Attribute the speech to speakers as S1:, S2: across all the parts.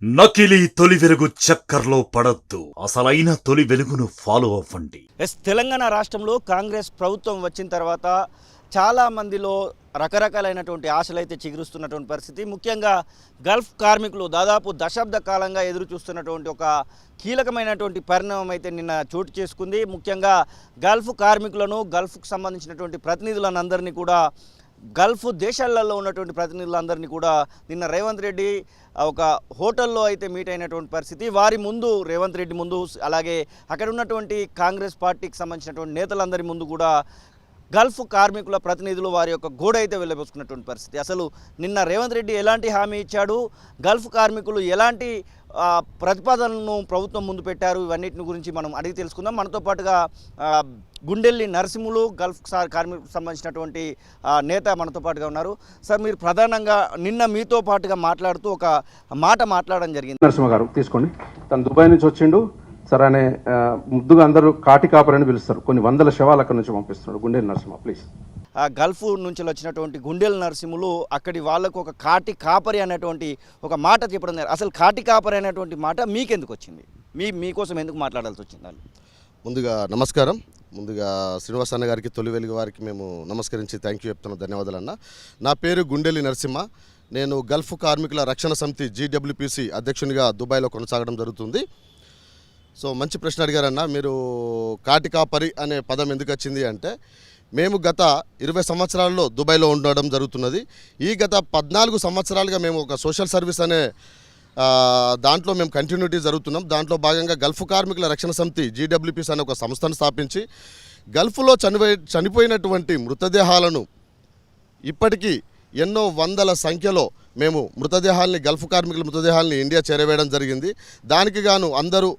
S1: నకిలీ తొలి వెలుగు చక్కర్లో పడొద్దు, అసలైన తొలి వెలుగును ఫాలో అవ్వండి.
S2: తెలంగాణ రాష్ట్రంలో కాంగ్రెస్ ప్రభుత్వం వచ్చిన తర్వాత చాలా మందిలో రకరకాలైనటువంటి ఆశలు అయితే చిగురుస్తున్నటువంటి పరిస్థితి. ముఖ్యంగా గల్ఫ్ కార్మికులు దాదాపు దశాబ్ద కాలంగా ఎదురు చూస్తున్నటువంటి ఒక కీలకమైనటువంటి పరిణామం అయితే నిన్న చోటు చేసుకుంది. ముఖ్యంగా గల్ఫ్ కార్మికులను, గల్ఫ్కు సంబంధించినటువంటి ప్రతినిధులను అందరినీ కూడా, గల్ఫ్ దేశాలలో ఉన్నటువంటి ప్రతినిధులందరినీ కూడా నిన్న రేవంత్ రెడ్డి ఒక హోటల్లో అయితే మీట్ అయినటువంటి పరిస్థితి. వారి ముందు, రేవంత్ రెడ్డి ముందు, అలాగే అక్కడ ఉన్నటువంటి కాంగ్రెస్ పార్టీకి సంబంధించినటువంటి నేతలందరి ముందు కూడా గల్ఫ్ కార్మికుల ప్రతినిధులు వారి యొక్క గోడ అయితే వెళ్ళబోసుకున్నటువంటి పరిస్థితి. అసలు నిన్న రేవంత్ రెడ్డి ఎలాంటి హామీ ఇచ్చాడు, గల్ఫ్ కార్మికులు ఎలాంటి ప్రతిపాదనలను ప్రభుత్వం ముందు పెట్టారు, ఇవన్నిటిని గురించి మనం అడిగి తెలుసుకుందాం. మనతో పాటుగా గుండెల్లి నరసింహులు, గల్ఫ్ కార్మికులకు సంబంధించినటువంటి నేత మనతో పాటుగా ఉన్నారు. సార్, మీరు ప్రధానంగా నిన్న మీతో పాటుగా మాట్లాడుతూ ఒక మాట మాట్లాడడం జరిగింది.
S3: నరసింహ గారు తీసుకోండి. తను దుబాయ్ నుంచి వచ్చిండు. సరే అనే ముద్దుగా అందరూ కాటి కాపరని పిలుస్తారు. కొన్ని వందల శవాలు అక్కడ నుంచి పంపిస్తున్నాడు. గుండెల నరసింహ ప్లీజ్.
S2: గల్ఫ్ నుంచి వచ్చినటువంటి గుండెల నరసింహులు అక్కడి వాళ్ళకు ఒక కాటి కాపరి అనేటువంటి ఒక మాట చెప్పడం జరిగింది. అసలు కాటి కాపరి అనేటువంటి మాట మీకెందుకు వచ్చింది? మీకోసం ఎందుకు మాట్లాడాల్సి వచ్చింది?
S4: ముందుగా నమస్కారం. ముందుగా శ్రీనివాస్ అన్న గారికి, తొలి వెలుగు వారికి మేము నమస్కరించి థ్యాంక్ యూ చెప్తున్నాను. ధన్యవాదాలు అన్న. నా పేరు గుండెలి నరసింహ. నేను గల్ఫ్ కార్మికుల రక్షణ సమితి GWPC అధ్యక్షునిగా దుబాయ్లో కొనసాగడం జరుగుతుంది. సో మంచి ప్రశ్న అడిగారన్న. మీరు కాటి కాపరి అనే పదం ఎందుకు వచ్చింది అంటే, మేము గత 20 సంవత్సరాల్లో దుబాయ్లో ఉండడం జరుగుతున్నది. ఈ గత 14 సంవత్సరాలుగా మేము ఒక సోషల్ సర్వీస్ అనే దాంట్లో మేము కంటిన్యూటీ జరుగుతున్నాం. దాంట్లో భాగంగా గల్ఫ్ కార్మికుల రక్షణ సమితి GWPC అనే ఒక సంస్థను స్థాపించి గల్ఫ్లో చనిపోయినటువంటి మృతదేహాలను ఇప్పటికీ ఎన్నో వందల సంఖ్యలో మేము గల్ఫ్ కార్మికుల మృతదేహాలని ఇండియా చేరవేయడం జరిగింది. దానికి గాను అందరూ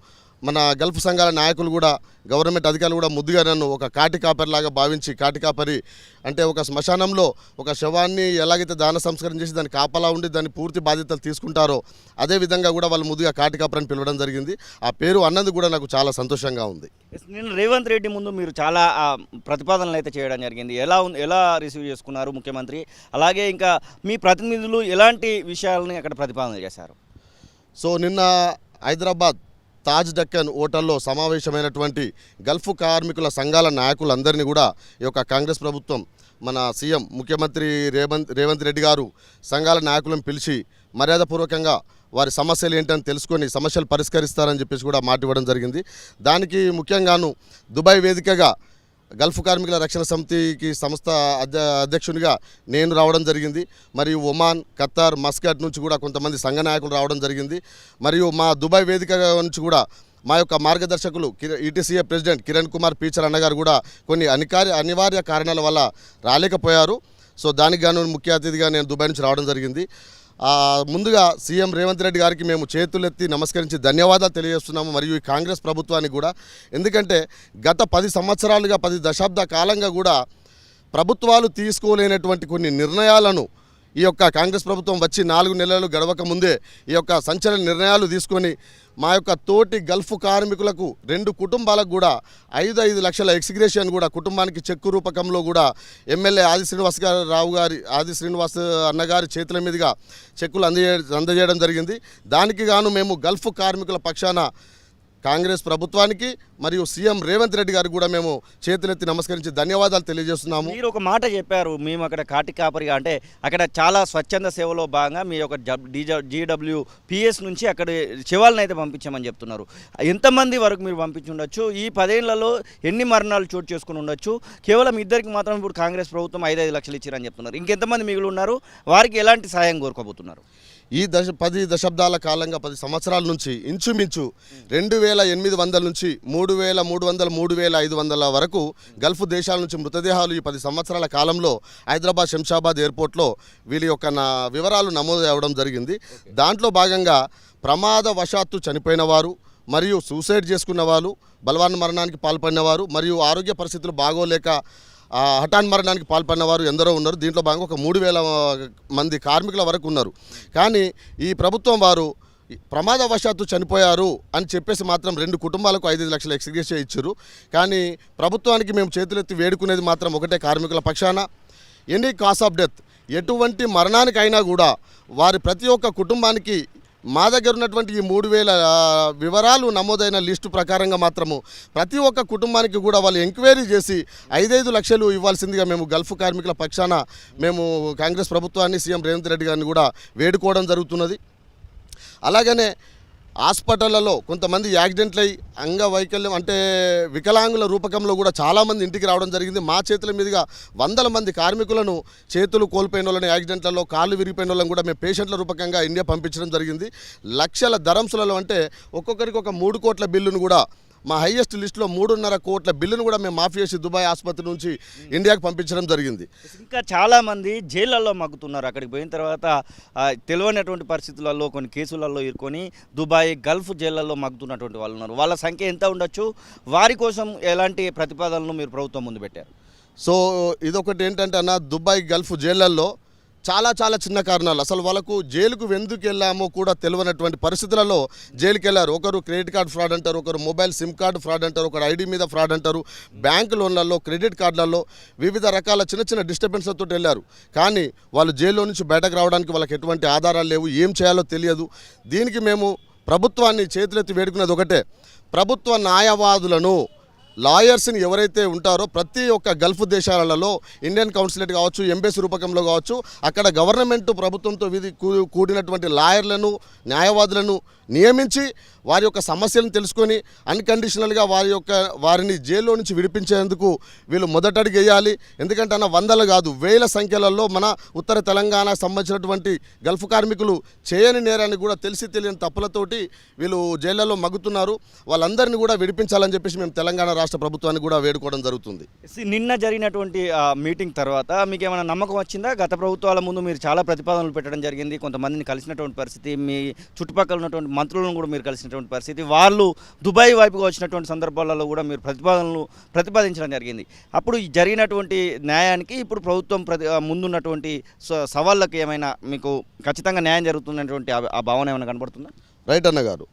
S4: మన గల్ఫ్ సంఘాల నాయకులు కూడా, గవర్నమెంట్ అధికారులు కూడా ముద్దుగా నన్ను ఒక కాటి కాపరిలాగా భావించి, కాటి కాపరి అంటే ఒక శ్మశానంలో ఒక శవాన్ని ఎలాగైతే దాన సంస్కారం చేసి దాన్ని కాపలా ఉండి దాన్ని పూర్తి బాధ్యతలు తీసుకుంటారో అదేవిధంగా కూడా వాళ్ళు ముద్దుగా కాటి కాపరిని పిలవడం జరిగింది. ఆ పేరు అన్నది కూడా నాకు చాలా సంతోషంగా ఉంది.
S2: నేను రేవంత్ రెడ్డి ముందు మీరు చాలా ప్రతిపాదనలు అయితే చేయడం జరిగింది. ఎలా రిసీవ్ చేసుకున్నారు ముఖ్యమంత్రి? అలాగే ఇంకా మీ ప్రతినిధులు ఎలాంటి విషయాలని అక్కడ ప్రతిపాదన చేశారు?
S4: సో నిన్న హైదరాబాద్ తాజ్ డక్కన్ హోటల్లో సమావేశమైనటువంటి గల్ఫ్ కార్మికుల సంఘాల నాయకులందరినీ కూడా ఈ యొక్క కాంగ్రెస్ ప్రభుత్వం, మన సీఎం ముఖ్యమంత్రి రేవంత్ రెడ్డి గారు సంఘాల నాయకులను పిలిచి మర్యాదపూర్వకంగా వారి సమస్యలు ఏంటని తెలుసుకొని సమస్యలు పరిష్కరిస్తారని చెప్పేసి కూడా మాట ఇవ్వడం జరిగింది. దానికి ముఖ్యంగాను దుబాయ్ వేదికగా గల్ఫ్ కార్మికుల రక్షణ సమితికి సంస్థ అధ్యక్షునిగా నేను రావడం జరిగింది. మరియు ఒమాన్, ఖతార్, మస్కట్ నుంచి కూడా కొంతమంది సంఘ నాయకులు రావడం జరిగింది. మరియు మా దుబాయ్ వేదిక నుంచి కూడా మా యొక్క మార్గదర్శకులు ETCA ప్రెసిడెంట్ కిరణ్ కుమార్ పీచర్ అన్నగారు కూడా కొన్ని అనివార్య కారణాల వల్ల రాలేకపోయారు. సో దానికి గాను ముఖ్య అతిథిగా నేను దుబాయ్ నుంచి రావడం జరిగింది. ముందుగా సీఎం రేవంత్ రెడ్డి గారికి మేము చేతులెత్తి నమస్కరించి ధన్యవాదాలు తెలియజేస్తున్నాము. మరియు ఈ కాంగ్రెస్ ప్రభుత్వానికి కూడా, ఎందుకంటే గత 10 సంవత్సరాలుగా 10 దశాబ్ద కాలంగా కూడా ప్రభుత్వాలు తీసుకోలేనటువంటి కొన్ని నిర్ణయాలను ఈ యొక్క కాంగ్రెస్ ప్రభుత్వం వచ్చి 4 నెలలు గడవక ముందే ఈ యొక్క సంచలన నిర్ణయాలు తీసుకొని మా యొక్క తోటి గల్ఫ్ కార్మికులకు 2 కుటుంబాలకు కూడా 5 లక్షల ఎక్స్గ్రేషన్ కూడా కుటుంబానికి చెక్కు రూపకంలో కూడా ఎమ్మెల్యే ఆది శ్రీనివాస్ అన్నగారి చేతుల మీదుగా చెక్కులు అందజేయడం జరిగింది. దానికి గాను మేము గల్ఫ్ కార్మికుల పక్షాన కాంగ్రెస్ ప్రభుత్వానికి మరియు సీఎం రేవంత్ రెడ్డి గారికి కూడా మేము చేతులెత్తి నమస్కరించి ధన్యవాదాలు తెలియజేస్తున్నాము.
S2: మీరు ఒక మాట చెప్పారు, మేము అక్కడ కాటి కాపరిగా, అంటే అక్కడ చాలా స్వచ్ఛంద సేవలో భాగంగా మీ యొక్క GWPS నుంచి అక్కడ శవాలను అయితే పంపించామని చెప్తున్నారు. ఎంతమంది వరకు మీరు పంపించి ఉండొచ్చు? ఈ 10 ఏళ్లలో ఎన్ని మరణాలు చోటు చేసుకుని ఉండొచ్చు? కేవలం ఇద్దరికి మాత్రం ఇప్పుడు కాంగ్రెస్ ప్రభుత్వం 5 లక్షలు ఇచ్చారని చెప్తున్నారు. ఇంకెంతమంది మిగిలి ఉన్నారు? వారికి ఎలాంటి సాయం కోరుకోబోతున్నారు?
S4: ఈ 10 దశాబ్దాల కాలంగా 10 సంవత్సరాల నుంచి ఇంచుమించు 2800 నుంచి 3300, 3500 వరకు గల్ఫ్ దేశాల నుంచి మృతదేహాలు ఈ 10 సంవత్సరాల కాలంలో హైదరాబాద్ శంషాబాద్ ఎయిర్పోర్ట్లో వీళ్ళ యొక్క వివరాలు నమోదు అవ్వడం జరిగింది. దాంట్లో భాగంగా ప్రమాదవశాత్తు చనిపోయిన వారు, మరియు సూసైడ్ చేసుకున్న వాళ్ళు, బలవన్ మరణానికి పాల్పడిన వారు, మరియు ఆరోగ్య పరిస్థితులు బాగోలేక హఠాన్ మరణానికి పాల్పడిన వారు ఎందరో ఉన్నారు. దీంట్లో భాగంగా ఒక 3000 మంది కార్మికుల వరకు ఉన్నారు. కానీ ఈ ప్రభుత్వం వారు ప్రమాదవశాత్తు చనిపోయారు అని చెప్పేసి మాత్రం 2 కుటుంబాలకు 5 లక్షల ఎక్స్గ్రేషన్ ఇచ్చారు. కానీ ప్రభుత్వానికి మేము చేతులెత్తి వేడుకునేది మాత్రం ఒకటే, కార్మికుల పక్షాన ఎనీ కాస్ ఆఫ్ డెత్, ఎటువంటి మరణానికైనా కూడా వారి ప్రతి ఒక్క కుటుంబానికి మా దగ్గర ఉన్నటువంటి ఈ 3,000 వివరాలు నమోదైన లిస్టు ప్రకారంగా మాత్రము ప్రతి ఒక్క కుటుంబానికి కూడా వాళ్ళు ఎంక్వైరీ చేసి 5-5 లక్షలు ఇవ్వాల్సిందిగా మేము గల్ఫ్ కార్మికుల పక్షాన మేము కాంగ్రెస్ ప్రభుత్వాన్ని సీఎం రేవంత్ రెడ్డి గారిని కూడా వేడుకోవడం జరుగుతున్నది. అలాగనే హాస్పిటళ్లలో కొంతమంది యాక్సిడెంట్లు అయ్యి అంగవైకల్యం అంటే వికలాంగుల రూపకంలో కూడా చాలామంది ఇంటికి రావడం జరిగింది. మా చేతుల మీదుగా 100 మంది కార్మికులను చేతులు కోల్పోయిన వాళ్ళని యాక్సిడెంట్లలో కాళ్ళు విరిగిపోయిన వాళ్ళని కూడా మేము పేషెంట్ల రూపకంగా ఇండియా పంపించడం జరిగింది. లక్షల ధరంసులలో అంటే ఒక్కొక్కరికి ఒక 3 కోట్ల బిల్లును కూడా మా హైయెస్ట్ లిస్టులో 3.5 కోట్ల బిల్లును కూడా మేము మాఫీ చేసి దుబాయ్ ఆసుపత్రి నుంచి ఇండియాకు పంపించడం జరిగింది.
S2: ఇంకా చాలామంది జైళ్ళల్లో మగ్గుతున్నారు. అక్కడికి పోయిన తర్వాత తెలియనటువంటి పరిస్థితులలో కొన్ని కేసులలో ఇరుకొని దుబాయ్ గల్ఫ్ జైళ్ళల్లో మగ్గుతున్నటువంటి వాళ్ళు ఉన్నారు. వాళ్ళ సంఖ్య ఎంత ఉండొచ్చు? వారి కోసం ఎలాంటి ప్రతిపాదనలు మీరు ప్రభుత్వం ముందు పెట్టారు?
S4: సో ఇదొకటి ఏంటంటే అన్న, దుబాయ్ గల్ఫ్ జైళ్ళల్లో చాలా చిన్న కారణాలు, అసలు వాళ్ళకు జైలుకు ఎందుకు వెళ్ళామో కూడా తెలియనటువంటి పరిస్థితులలో జైలుకి వెళ్ళారు. ఒకరు క్రెడిట్ కార్డ్ ఫ్రాడ్ అంటారు, ఒకరు మొబైల్ సిమ్ కార్డు ఫ్రాడ్ అంటారు, ఒకరు ఐడి మీద ఫ్రాడ్ అంటారు, బ్యాంక్ లోన్లలో క్రెడిట్ కార్డులలో వివిధ రకాల చిన్న డిస్టర్బెన్స్లతో వెళ్ళారు. కానీ వాళ్ళు జైల్లో నుంచి బయటకు రావడానికి వాళ్ళకి ఎటువంటి ఆధారాలు లేవు, ఏం చేయాలో తెలియదు. దీనికి మేము ప్రభుత్వాన్ని చేతులెత్తి వేడుకునేది ఒకటే, ప్రభుత్వ న్యాయవాదులను లాయర్స్ని ఎవరైతే ఉంటారో ప్రతి ఒక్క గల్ఫ్ దేశాలలో ఇండియన్ కౌన్సిలేట్ కావచ్చు, ఎంబసీ రూపకంలో కావచ్చు, అక్కడ గవర్నమెంట్ ప్రభుత్వంతో కూడినటువంటి లాయర్లను న్యాయవాదులను నియమించి వారి యొక్క సమస్యలను తెలుసుకొని అన్కండిషనల్గా వారిని జైల్లో నుంచి విడిపించేందుకు వీళ్ళు మొదటడుగు వేయాలి. ఎందుకంటే అన్న 100 కాదు 1000 సంఖ్యలలో మన ఉత్తర తెలంగాణకు సంబంధించినటువంటి గల్ఫ్ కార్మికులు చేయని నేరాన్ని కూడా తెలియని తప్పులతోటి వీళ్ళు జైళ్లలో మగ్గుతున్నారు. వాళ్ళందరినీ కూడా విడిపించాలని చెప్పేసి మేము తెలంగాణ రాష్ట్ర ప్రభుత్వాన్ని కూడా వేడుకోవడం జరుగుతుంది.
S2: నిన్న జరిగినటువంటి మీటింగ్ తర్వాత మీకు ఏమైనా నమ్మకం వచ్చిందా? గత ప్రభుత్వాల ముందు మీరు చాలా ప్రతిపాదనలు పెట్టడం జరిగింది, కొంతమందిని కలిసినటువంటి పరిస్థితి, మీ చుట్టుపక్కల ఉన్నటువంటి మంత్రులను కూడా మీరు కలిసినటువంటి పరిస్థితి, వాళ్ళు దుబాయ్ వైపుగా వచ్చినటువంటి సందర్భాలలో కూడా మీరు ప్రతిపాదించడం జరిగింది. అప్పుడు జరిగినటువంటి న్యాయానికి ఇప్పుడు ప్రభుత్వం ముందున్నటువంటి సవాళ్ళకి ఏమైనా మీకు ఖచ్చితంగా న్యాయం జరుగుతున్నటువంటి ఆ భావన ఏమైనా కనబడుతుందా?
S4: రైట్ అన్న గారు,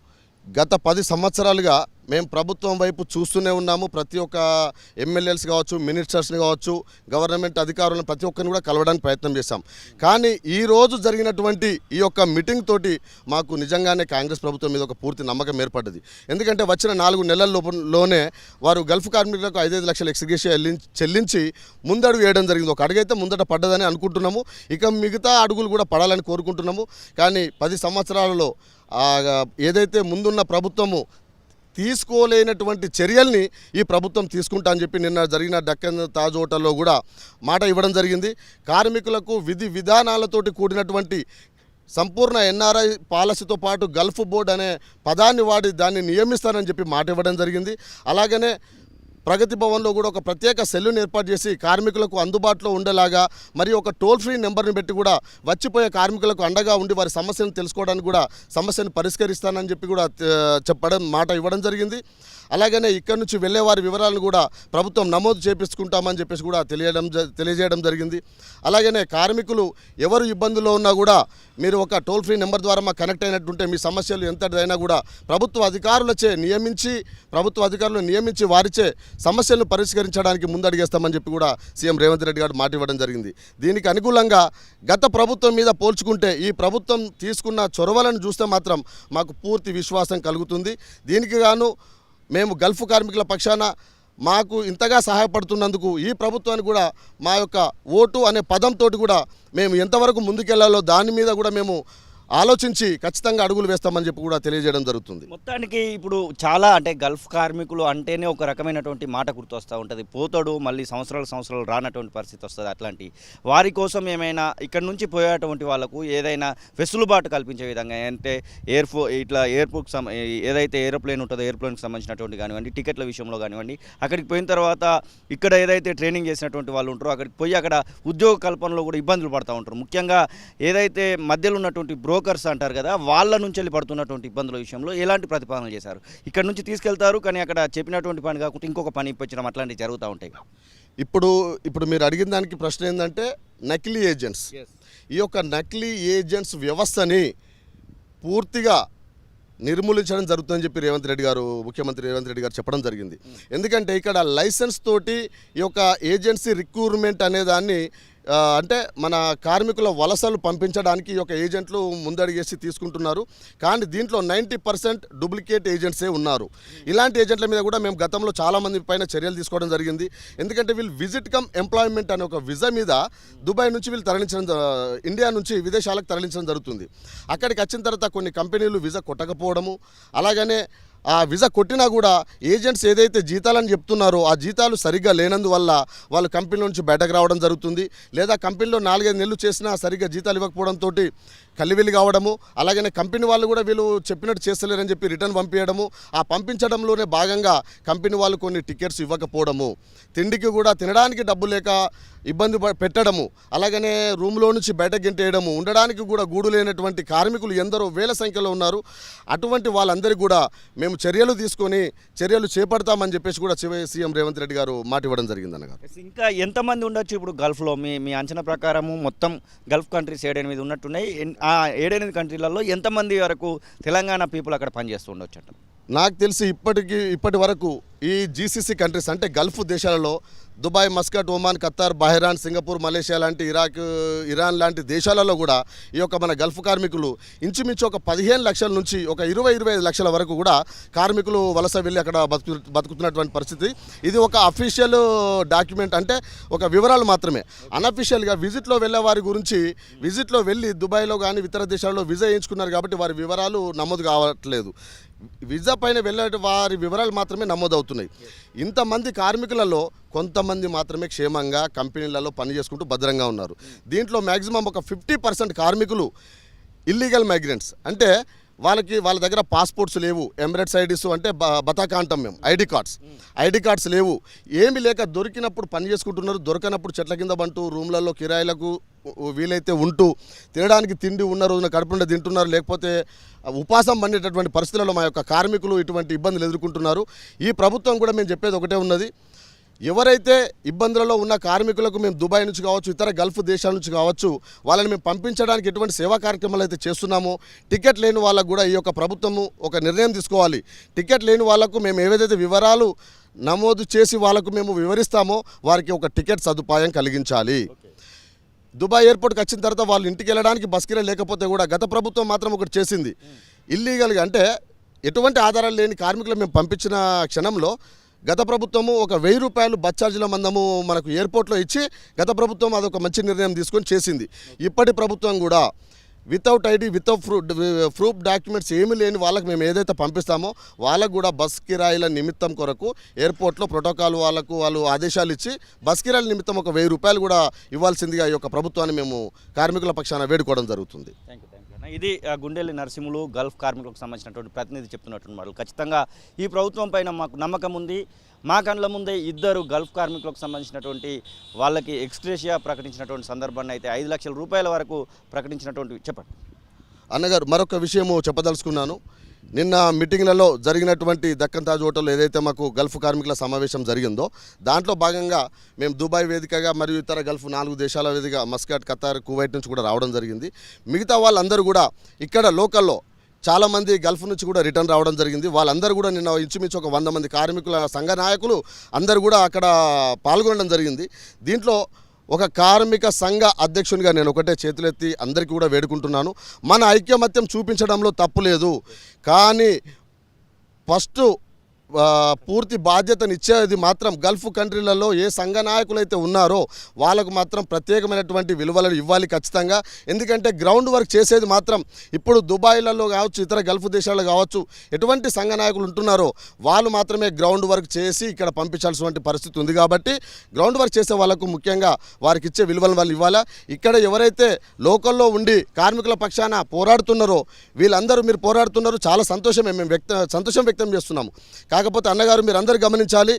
S4: గత 10 సంవత్సరాలుగా మేము ప్రభుత్వం వైపు చూస్తూనే ఉన్నాము. ప్రతి ఒక్క ఎమ్మెల్యేస్ కావచ్చు, మినిస్టర్స్ని కావచ్చు, గవర్నమెంట్ అధికారులను ప్రతి ఒక్కరిని కూడా కలవడానికి ప్రయత్నం చేశాం. కానీ ఈరోజు జరిగినటువంటి ఈ యొక్క మీటింగ్ తోటి మాకు నిజంగానే కాంగ్రెస్ ప్రభుత్వం మీద ఒక పూర్తి నమ్మకం ఏర్పడ్డది. ఎందుకంటే వచ్చిన 4 నెలల్లోనే వారు గల్ఫ్ కార్మికులకు 5-5 లక్షల ఎక్స్గ్రేషియా చెల్లించి ముందడుగు వేయడం జరిగింది. ఒక అడుగైతే ముందట పడ్డదని అనుకుంటున్నాము, ఇక మిగతా అడుగులు కూడా పడాలని కోరుకుంటున్నాము. కానీ 10 సంవత్సరాలలో ఏదైతే ముందున్న ప్రభుత్వము తీసుకోలేనటువంటి చర్యల్ని ఈ ప్రభుత్వం తీసుకుంటా అని చెప్పి నిన్న జరిగిన డక్కన్ తాజ్ హోటల్లో కూడా మాట ఇవ్వడం జరిగింది. కార్మికులకు విధి విధానాలతోటి కూడినటువంటి సంపూర్ణ ఎన్ఆర్ఐ పాలసీతో పాటు గల్ఫ్ బోర్డ్ అనే పదాన్ని వాడి దాన్ని నియమిస్తానని చెప్పి మాట ఇవ్వడం జరిగింది. అలాగనే ప్రగతి భవన్లో కూడా ఒక ప్రత్యేక సెల్లును ఏర్పాటు చేసి కార్మికులకు అందుబాటులో ఉండేలాగా మరి ఒక టోల్ ఫ్రీ నెంబర్ని పెట్టి కూడా వచ్చిపోయే కార్మికులకు అండగా ఉండి వారి సమస్యను తెలుసుకోవడానికి కూడా సమస్యను పరిష్కరిస్తానని చెప్పి కూడా మాట ఇవ్వడం జరిగింది. అలాగనే ఇక్కడి నుంచి వెళ్ళే వారి వివరాలను కూడా ప్రభుత్వం నమోదు చేపించుకుంటామని చెప్పేసి కూడా తెలియజేయడం జరిగింది. అలాగనే కార్మికులు ఎవరు ఇబ్బందుల్లో ఉన్నా కూడా మీరు ఒక టోల్ ఫ్రీ నెంబర్ ద్వారా మాకు కనెక్ట్ అయినట్టుంటే మీ సమస్యలు ఎంతదైనా కూడా ప్రభుత్వ అధికారులను నియమించి వారిచే సమస్యలను పరిష్కరించడానికి ముందడిగేస్తామని చెప్పి కూడా సీఎం రేవంత్ రెడ్డి గారు మాట ఇవ్వడం జరిగింది. దీనికి అనుకూలంగా గత ప్రభుత్వం మీద పోల్చుకుంటే ఈ ప్రభుత్వం తీసుకున్న చొరవలను చూస్తే మాత్రం మాకు పూర్తి విశ్వాసం కలుగుతుంది. దీనికి గాను మేము గల్ఫ్ కార్మికుల పక్షాన మాకు ఇంతగా సహాయపడుతున్నందుకు ఈ ప్రభుత్వాన్ని కూడా మా యొక్క ఓటు అనే పదంతో కూడా మేము ఎంతవరకు ముందుకెళ్లాలో దాని మీద కూడా మేము ఆలోచించి ఖచ్చితంగా అడుగులు వేస్తామని చెప్పి కూడా తెలియజేయడం జరుగుతుంది.
S2: మొత్తానికి ఇప్పుడు చాలా అంటే గల్ఫ్ కార్మికులు అంటేనే ఒక రకమైనటువంటి మాట గుర్తొస్తూ ఉంటుంది, పోతాడు మళ్ళీ సంవత్సరాలు రానటువంటి పరిస్థితి వస్తుంది. అట్లాంటి వారి కోసం ఏమైనా ఇక్కడ నుంచి పోయేటువంటి వాళ్ళకు ఏదైనా వెసులుబాటు కల్పించే విధంగా అంటే ఎయిర్పోర్ట్ ఏదైతే ఏరోప్లేన్ ఉంటుందో ఎయిర్ప్లేన్కి సంబంధించినటువంటి కానివ్వండి, టికెట్ల విషయంలో కానివ్వండి, అక్కడికి పోయిన తర్వాత ఇక్కడ ఏదైతే ట్రైనింగ్ చేసినటువంటి వాళ్ళు ఉంటారో అక్కడికి పోయి అక్కడ ఉద్యోగ కల్పనలో కూడా ఇబ్బందులు పడుతూ ఉంటారు. ముఖ్యంగా ఏదైతే మధ్యలో ఉన్నటువంటి బ్రోకర్స్ అంటారు కదా, వాళ్ళ నుంచి వెళ్ళి పడుతున్నటువంటి ఇబ్బందుల విషయంలో ఎలాంటి ప్రతిపాదనలు చేశారు? ఇక్కడ నుంచి తీసుకెళ్తారు కానీ అక్కడ చెప్పినటువంటి పని కాకుండా ఇంకొక పని ఇప్పించడం అట్లాంటివి జరుగుతూ ఉంటాయి.
S4: ఇప్పుడు మీరు అడిగిన దానికి ప్రశ్న ఏంటంటే నకిలీ ఏజెంట్స్. ఈ యొక్క నకిలీ ఏజెంట్స్ వ్యవస్థని పూర్తిగా నిర్మూలించడం జరుగుతుందని చెప్పి ముఖ్యమంత్రి రేవంత్ రెడ్డి గారు చెప్పడం జరిగింది. ఎందుకంటే ఇక్కడ లైసెన్స్ తోటి ఈ యొక్క ఏజెన్సీ రిక్రూట్మెంట్ అనేదాన్ని అంటే మన కార్మికుల వలసలు పంపించడానికి ఈ యొక్క ఏజెంట్లు ముందడిగేసి తీసుకుంటున్నారు. కానీ దీంట్లో 90% డూప్లికేట్ ఏజెంట్సే ఉన్నారు. ఇలాంటి ఏజెంట్ల మీద కూడా మేము గతంలో చాలామంది పైన చర్యలు తీసుకోవడం జరిగింది. ఎందుకంటే వీళ్ళు విజిట్ కమ్ ఎంప్లాయ్మెంట్ అనే ఒక వీసా మీద దుబాయ్ నుంచి వీళ్ళు ఇండియా నుంచి విదేశాలకు తరలించడం జరుగుతుంది. అక్కడికి వచ్చిన తర్వాత కొన్ని కంపెనీలు వీసా కొట్టకపోవడము, అలాగనే ఆ వీసా కొట్టినా కూడా ఏజెంట్స్ ఏదైతే జీతాలని చెప్తున్నారో ఆ జీతాలు సరిగ్గా లేనందువల్ల వాళ్ళు కంపెనీ నుంచి బయటకు రావడం జరుగుతుంది. లేదా కంపెనీలో 4-5 నెలలు చేసినా సరిగ్గా జీతాలు ఇవ్వకపోవడంతో కలివిలి కావడము, అలాగనే కంపెనీ వాళ్ళు కూడా వీళ్ళు చెప్పినట్టు చేస్తలేరని చెప్పి రిటర్న్ పంపించడము, ఆ పంపించడంలోనే భాగంగా కంపెనీ వాళ్ళు కొన్ని టికెట్స్ ఇవ్వకపోవడము, తిండికి కూడా తినడానికి డబ్బు లేక ఇబ్బంది పెట్టడము, అలాగనే రూమ్లో నుంచి బయటకు గెంటేయడము, ఉండడానికి కూడా గూడు లేనటువంటి కార్మికులు ఎందరో వేల సంఖ్యలో ఉన్నారు. అటువంటి వాళ్ళందరికీ కూడా మేము చర్యలు తీసుకొని చర్యలు చేపడతామని చెప్పేసి కూడా సీఎం రేవంత్ రెడ్డి గారు మాట ఇవ్వడం జరిగింది అన్నగారు.
S2: ఇంకా ఎంతమంది ఉండొచ్చు ఇప్పుడు గల్ఫ్లో? మీ అంచనా ప్రకారము మొత్తం గల్ఫ్ కంట్రీస్ 7-8 ఉన్నట్టున్నాయి. ఆ 7-8 కంట్రీలలో ఎంతమంది వరకు తెలంగాణ పీపుల్ అక్కడ పనిచేస్తూ ఉండొచ్చు అంట?
S4: నాకు తెలిసి ఇప్పటి వరకు ఈ జీసీసీ కంట్రీస్ అంటే గల్ఫ్ దేశాలలో Dubai, Muscat, Oman, Qatar, Bahrain, Singapore, Malaysia లాంటి ఇరాన్ లాంటి దేశాలలో కూడా ఈ యొక్క మన గల్ఫ్ కార్మికులు ఇంచుమించు ఒక 15 లక్షల నుంచి ఒక 20-25 లక్షల వరకు కూడా కార్మికులు వలస వెళ్ళి అక్కడ బతుకుతున్నటువంటి పరిస్థితి. ఇది ఒక అఫీషియల్ డాక్యుమెంట్, అంటే ఒక వివరాలు మాత్రమే. అన్అఫీషియల్గా విజిట్లో వెళ్ళే వారి గురించి, విజిట్లో వెళ్ళి దుబాయ్లో కానీ ఇతర దేశాల్లో వీసా వేయించుకున్నారు కాబట్టి వారి వివరాలు నమోదు కావట్లేదు. వీసా పైన వెళ్ళే వారి వివరాలు మాత్రమే నమోదవుతున్నాయి. ఇంతమంది కార్మికులలో కొంతమంది మాత్రమే క్షేమంగా కంపెనీలలో పని చేసుకుంటూ భద్రంగా ఉన్నారు. దీంట్లో మ్యాక్సిమం ఒక 50% కార్మికులు ఇల్లీగల్ మైగ్రెంట్స్, అంటే వాళ్ళ దగ్గర పాస్పోర్ట్స్ లేవు, ఎమిరేట్స్ ఐడీస్ అంటే బతాకా అంటాం మేము, ఐడి కార్డ్స్ లేవు, ఏమి లేక దొరికినప్పుడు పని చేసుకుంటున్నారు, దొరకనప్పుడు చెట్ల కింద బంటూ రూమ్లలో కిరాయిలకు వీలైతే ఉంటూ తినడానికి తిండి ఉన్న రోజున కడుపుండే తింటున్నారు, లేకపోతే ఉపాసం పండేటటువంటి పరిస్థితులలో మా యొక్క కార్మికులు ఇటువంటి ఇబ్బందులు ఎదుర్కొంటున్నారు. ఈ ప్రభుత్వం కూడా మేము చెప్పేది ఒకటే ఉన్నది, ఎవరైతే ఇబ్బందులలో ఉన్న కార్మికులకు మేము దుబాయ్ నుంచి కావచ్చు, ఇతర గల్ఫ్ దేశాల నుంచి కావచ్చు, వాళ్ళని మేము పంపించడానికి ఎటువంటి సేవా కార్యక్రమాలు అయితే చేస్తున్నామో, టికెట్ లేని వాళ్ళకు కూడా ఈ యొక్క ప్రభుత్వము ఒక నిర్ణయం తీసుకోవాలి. టికెట్ లేని వాళ్ళకు మేము ఏవైతే వివరాలు నమోదు చేసి వాళ్ళకు మేము వివరిస్తామో వారికి ఒక టికెట్ సదుపాయం కలిగించాలి. దుబాయ్ ఎయిర్పోర్ట్కి వచ్చిన తర్వాత వాళ్ళు ఇంటికి వెళ్ళడానికి బస్ కిరాయి లేకపోతే కూడా గత ప్రభుత్వం మాత్రం ఒకటి చేసింది, ఇల్లీగల్గా అంటే ఎటువంటి ఆధారాలు లేని కార్మికులు మేము పంపించిన క్షణంలో గత ప్రభుత్వము ఒక 1000 రూపాయలు బస్ ఛార్జీల మందము మనకు ఎయిర్పోర్ట్లో ఇచ్చి గత ప్రభుత్వం అదొక మంచి నిర్ణయం తీసుకొని చేసింది. ఇప్పటి ప్రభుత్వం కూడా without ID, without proof documents ఏమీ లేని వాళ్ళకి మేము ఏదైతే పంపిస్తామో వాళ్ళకు కూడా బస్ కిరాయిల నిమిత్తం కొరకు ఎయిర్పోర్ట్లో ప్రోటోకాల్ వాళ్ళు ఆదేశాలు ఇచ్చి బస్ కిరాయిల నిమిత్తం ఒక 1000 రూపాయలు కూడా ఇవ్వాల్సిందిగా ఈ యొక్క ప్రభుత్వాన్ని మేము కార్మికుల పక్షాన వేడుకోవడం జరుగుతుంది.
S2: ఇది గుండెల్లి నరసింహులు గల్ఫ్ కార్మికులకు సంబంధించినటువంటి ప్రతినిధి చెప్తున్నటువంటి వాళ్ళు. ఖచ్చితంగా ఈ ప్రభుత్వం పైన మాకు నమ్మకం ఉంది. మా కళ్ళ ముందే 2 గల్ఫ్ కార్మికులకు సంబంధించినటువంటి వాళ్ళకి ఎక్స్గ్రేషియా ప్రకటించినటువంటి సందర్భాన్ని అయితే 5 లక్షల రూపాయల వరకు ప్రకటించినటువంటి. చెప్పండి
S4: అన్నగారు. మరొక విషయము చెప్పదలుచుకున్నాను. నిన్న మీటింగ్లలో జరిగినటువంటి దక్కన్ తాజ్ హోటల్లో ఏదైతే మాకు గల్ఫ్ కార్మికుల సమావేశం జరిగిందో దాంట్లో భాగంగా మేము దుబాయ్ వేదికగా మరియు ఇతర గల్ఫ్ 4 దేశాల వేదికగా మస్కట్, ఖతార్, కువైట్ నుంచి కూడా రావడం జరిగింది. మిగతా వాళ్ళందరూ కూడా ఇక్కడ లోకల్లో చాలామంది గల్ఫ్ నుంచి కూడా రిటర్న్ రావడం జరిగింది. వాళ్ళందరూ కూడా నిన్న ఇంచుమించు ఒక 100 మంది కార్మికుల సంఘ నాయకులు అందరూ కూడా అక్కడ పాల్గొనడం జరిగింది. దీంట్లో ఒక కార్మిక సంఘ అధ్యక్షునిగా నేను ఒకటే చేతులెత్తి అందరికీ కూడా వేడుకుంటున్నాను, మన ఐక్యమత్యం చూపించడంలో తప్పు లేదు, కానీ ఫస్ట్ పూర్తి బాధ్యతనిచ్చేది మాత్రం గల్ఫ్ కంట్రీలలో ఏ సంఘ నాయకులు అయితే ఉన్నారో వాళ్ళకు మాత్రం ప్రత్యేకమైనటువంటి విలువలను ఇవ్వాలి ఖచ్చితంగా. ఎందుకంటే గ్రౌండ్ వర్క్ చేసేది మాత్రం ఇప్పుడు దుబాయ్లలో కావచ్చు, ఇతర గల్ఫ్ దేశాల్లో కావచ్చు, ఎటువంటి సంఘ నాయకులు ఉంటున్నారో వాళ్ళు మాత్రమే గ్రౌండ్ వర్క్ చేసి ఇక్కడ పంపించాల్సినటువంటి పరిస్థితి ఉంది. కాబట్టి గ్రౌండ్ వర్క్ చేసే వాళ్ళకు ముఖ్యంగా వారికి ఇచ్చే విలువలను వాళ్ళు ఇవ్వాలా. ఇక్కడ ఎవరైతే లోకల్లో ఉండి కార్మికుల పక్షాన పోరాడుతున్నారో వీళ్ళందరూ మీరు పోరాడుతున్నారు, చాలా సంతోషమే, మేము సంతోషం వ్యక్తం చేస్తున్నాము. కాకపోతే అన్నగారు మీరు అందరూ గమనించాలి,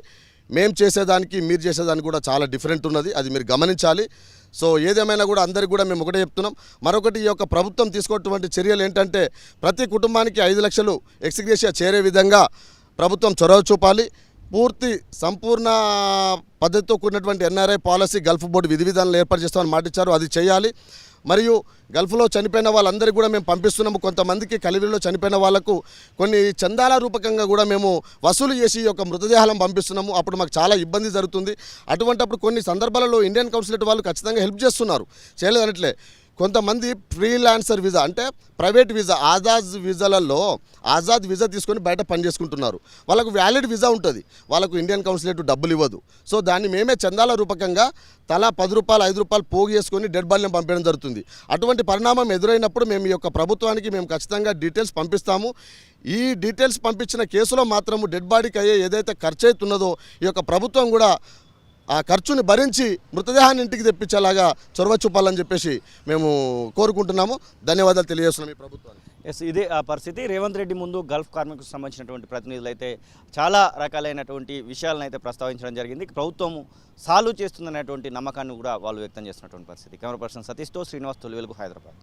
S4: మేము చేసేదానికి మీరు చేసేదానికి కూడా చాలా డిఫరెంట్ ఉన్నది, అది మీరు గమనించాలి. సో ఏదేమైనా కూడా అందరికీ కూడా మేము ఒకటే చెప్తున్నాం. మరొకటి, ఈ యొక్క ప్రభుత్వం తీసుకున్నటువంటి చర్యలు ఏంటంటే ప్రతి కుటుంబానికి 5 లక్షలు ఎక్స్గ్రేషియా చేరే విధంగా ప్రభుత్వం చొరవ చూపాలి. పూర్తి సంపూర్ణ పద్ధతితో కూడినటువంటి ఎన్ఆర్ఐ పాలసీ గల్ఫ్ బోర్డు విధి విధానాలు ఏర్పాటు చేస్తామని మాటిచ్చారు, అది చేయాలి. మరియు గల్ఫ్లో చనిపోయిన వాళ్ళందరికీ కూడా మేము పంపిస్తున్నాము. కొంతమందికి కలివిరిలో చనిపోయిన వాళ్ళకు కొన్ని చందాల రూపకంగా కూడా మేము వసూలు చేసి ఈ యొక్క మృతదేహాలను పంపిస్తున్నాము. అప్పుడు మాకు చాలా ఇబ్బంది జరుగుతుంది. అటువంటప్పుడు కొన్ని సందర్భాలలో ఇండియన్ కౌన్సిలేట్ వాళ్ళు ఖచ్చితంగా హెల్ప్ చేస్తున్నారు, చేయలేదనట్లే. కొంతమంది ఫ్రీలాన్సర్ వీజా అంటే ప్రైవేట్ వీజా, ఆజాద్ వీజా తీసుకొని బయట పని చేసుకుంటున్నారు. వాళ్ళకు వ్యాలిడ్ వీజా ఉంటుంది, వాళ్ళకు ఇండియన్ కౌన్సిలేట్ డబ్బులు ఇవ్వదు. సో దాన్ని మేమే చందాల రూపకంగా తలా 10 రూపాయలు 5 రూపాయలు పోగు చేసుకొని డెడ్ బాడీని పంపించడం జరుగుతుంది. అటువంటి పరిణామం ఎదురైనప్పుడు మేము ఈ యొక్క ప్రభుత్వానికి మేము ఖచ్చితంగా డీటెయిల్స్ పంపిస్తాము. ఈ డీటెయిల్స్ పంపించిన కేసులో మాత్రము డెడ్ బాడీకి అయ్యే ఏదైతే ఖర్చు అవుతున్నదో ఈ యొక్క ప్రభుత్వం కూడా ఆ ఖర్చుని భరించి మృతదేహాన్ని ఇంటికి తెప్పించేలాగా చొరవ చూపాలని చెప్పేసి మేము కోరుకుంటున్నాము. ధన్యవాదాలు తెలియజేస్తున్నాం ఈ ప్రభుత్వానికి.
S2: ఎస్, ఇదే ఆ పరిస్థితి. రేవంత్ రెడ్డి ముందు గల్ఫ్ కార్మికులకు సంబంధించినటువంటి ప్రతినిధులు అయితే చాలా రకాలైనటువంటి విషయాలను అయితే ప్రస్తావించడం జరిగింది. ప్రభుత్వం సాల్వ్ చేస్తుందనేటువంటి నమ్మకాన్ని కూడా వాళ్ళు వ్యక్తం చేస్తున్నటువంటి పరిస్థితి. కెమెరా పర్సన్ సతీష్తో శ్రీనివాస్, తొలి వెలుగు, హైదరాబాద్.